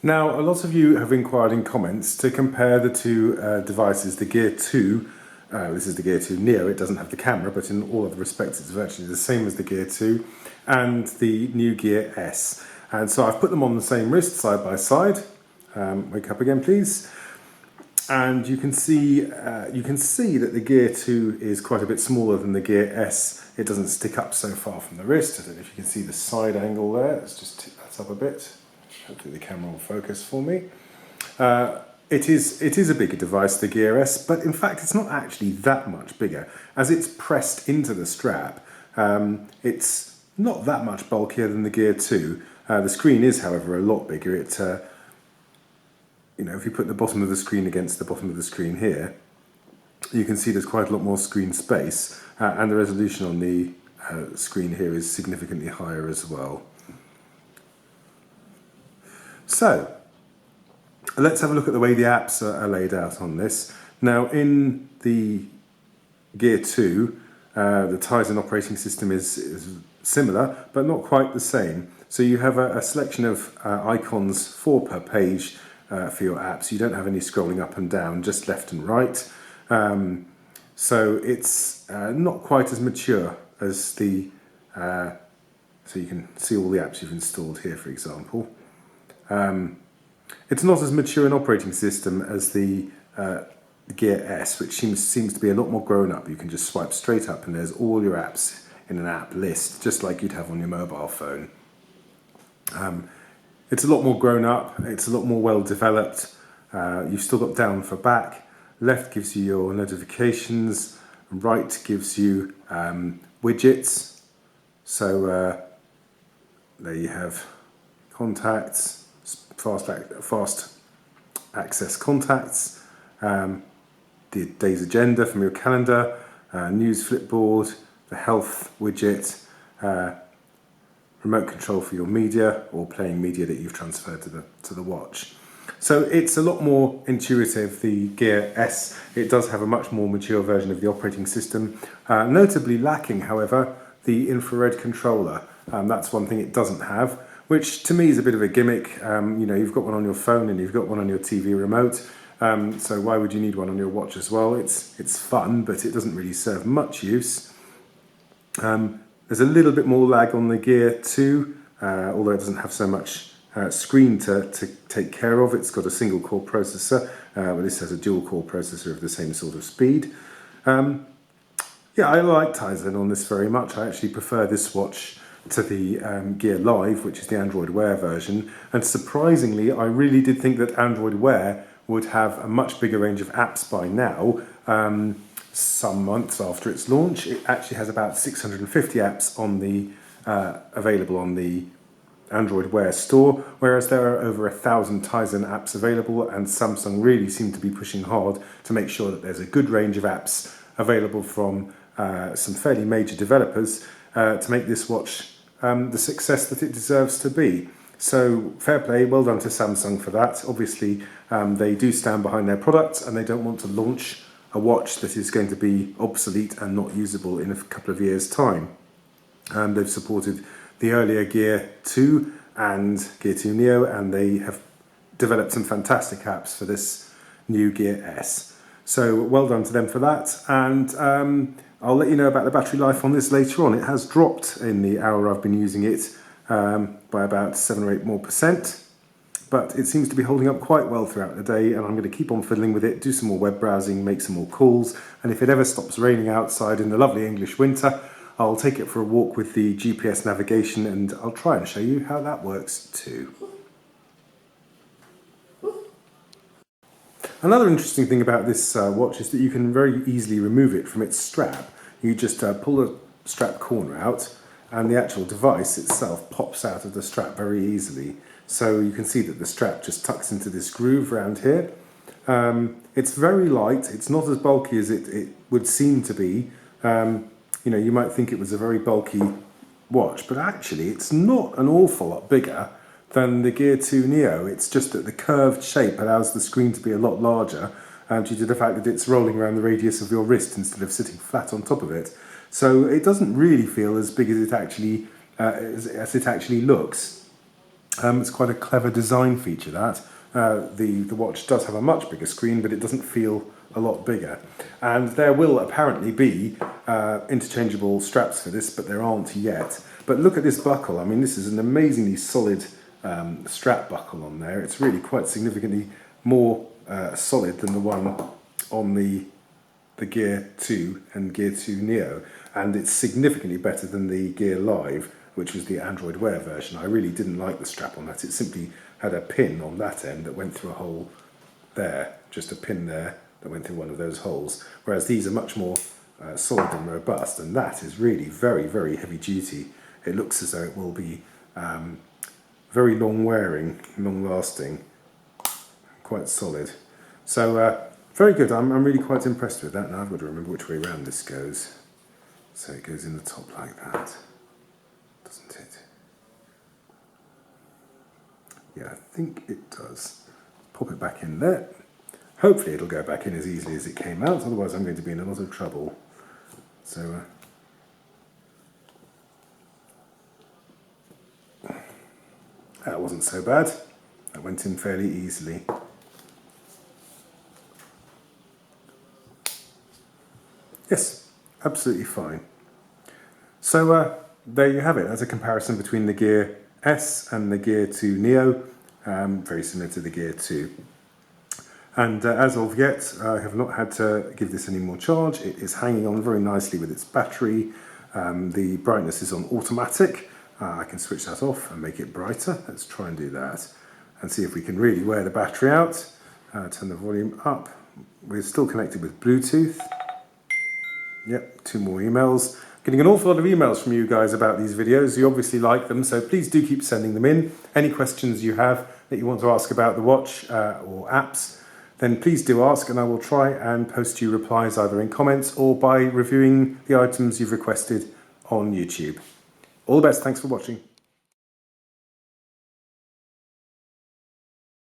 Now, a lot of you have inquired in comments to compare the two devices, the Gear 2, this is the Gear 2 Neo, it doesn't have the camera, but in all other respects it's virtually the same as the Gear 2, and the new Gear S. And so I've put them on the same wrist, side by side. Wake up again, please. And you can see that the Gear 2 is quite a bit smaller than the Gear S. It doesn't stick up so far from the wrist. I don't know if you can see the side angle there. Let's just tip that up a bit. Hopefully the camera will focus for me. It is a bigger device, the Gear S, but in fact it's not actually that much bigger. As it's pressed into the strap, it's not that much bulkier than the Gear 2. The screen is, however, a lot bigger. If you put the bottom of the screen against the bottom of the screen here, you can see there's quite a lot more screen space, and the resolution on the screen here is significantly higher as well. So, let's have a look at the way the apps are laid out on this. Now, in the Gear 2, the Tizen operating system is similar, but not quite the same. So you have a selection of icons, 4 per page, for your apps. You don't have any scrolling up and down, just left and right. So it's not quite as mature as the... so you can see all the apps you've installed here, for example. It's not as mature an operating system as the Gear S, which seems to be a lot more grown up. You can just swipe straight up and there's all your apps in an app list, just like you'd have on your mobile phone. It's a lot more grown up, it's a lot more well developed. You've still got down for back, left gives you your notifications, right gives you widgets. So there you have contacts, fast access contacts, the day's agenda from your calendar, news flipboard, the health widget, remote control for your media or playing media that you've transferred to the watch. So it's a lot more intuitive, the Gear S. It does have a much more mature version of the operating system, notably lacking, however, the infrared controller. That's one thing it doesn't have, which to me is a bit of a gimmick. You've got one on your phone and you've got one on your TV remote, so why would you need one on your watch as well? It's fun, but it doesn't really serve much use. There's a little bit more lag on the Gear 2, although it doesn't have so much screen to take care of. It's got a single core processor, but this has a dual core processor of the same sort of speed. I like Tizen on this very much. I actually prefer this watch to the Gear Live, which is the Android Wear version, and surprisingly I really did think that Android Wear would have a much bigger range of apps by now. Some months after its launch, it actually has about 650 apps on the available on the Android Wear store, whereas there are over 1,000 Tizen apps available, and Samsung really seem to be pushing hard to make sure that there's a good range of apps available from some fairly major developers to make this watch the success that it deserves to be. So fair play, well done to Samsung for that. Obviously they do stand behind their products and they don't want to launch a watch that is going to be obsolete and not usable in a couple of years' time. They've supported the earlier Gear 2 and Gear 2 Neo, and they have developed some fantastic apps for this new Gear S. So well done to them for that, and I'll let you know about the battery life on this later on. It has dropped in the hour I've been using it by about 7 or 8 more %. But it seems to be holding up quite well throughout the day, and I'm going to keep on fiddling with it, do some more web browsing, make some more calls, and if it ever stops raining outside in the lovely English winter, I'll take it for a walk with the GPS navigation and I'll try and show you how that works too. Another interesting thing about this watch is that you can very easily remove it from its strap. You just pull the strap corner out and the actual device itself pops out of the strap very easily. So you can see that the strap just tucks into this groove around here. It's very light, it's not as bulky as it would seem to be. You might think it was a very bulky watch, but actually it's not an awful lot bigger than the Gear 2 Neo. It's just that the curved shape allows the screen to be a lot larger due to the fact that it's rolling around the radius of your wrist instead of sitting flat on top of it. So it doesn't really feel as big as it actually looks. It's quite a clever design feature, that. The watch does have a much bigger screen, but it doesn't feel a lot bigger. And there will apparently be interchangeable straps for this, but there aren't yet. But look at this buckle. I mean, this is an amazingly solid strap buckle on there. It's really quite significantly more solid than the one on the Gear 2 and Gear 2 Neo. And it's significantly better than the Gear Live, which was the Android Wear version. I really didn't like the strap on that. It simply had a pin on that end that went through a hole there, just a pin there that went through one of those holes, whereas these are much more solid and robust, and that is really very, very heavy duty. It looks as though it will be very long wearing, long lasting, quite solid. So very good. I'm really quite impressed with that. Now I've got to remember which way around this goes. So it goes in the top like that, doesn't it? Yeah, I think it does. Pop it back in there. Hopefully it'll go back in as easily as it came out, otherwise I'm going to be in a lot of trouble. So that wasn't so bad. That went in fairly easily. Yes, absolutely fine. So there you have it. That's a comparison between the Gear S and the Gear 2 Neo, very similar to the Gear 2. And as of yet, I have not had to give this any more charge. It is hanging on very nicely with its battery. The brightness is on automatic. I can switch that off and make it brighter. Let's try and do that and see if we can really wear the battery out. Turn the volume up. We're still connected with Bluetooth. Yep, 2 more emails. Getting an awful lot of emails from you guys about these videos. You obviously like them, so please do keep sending them in. Any questions you have that you want to ask about the watch or apps, then please do ask, and I will try and post you replies either in comments or by reviewing the items you've requested on YouTube. All the best, thanks for watching.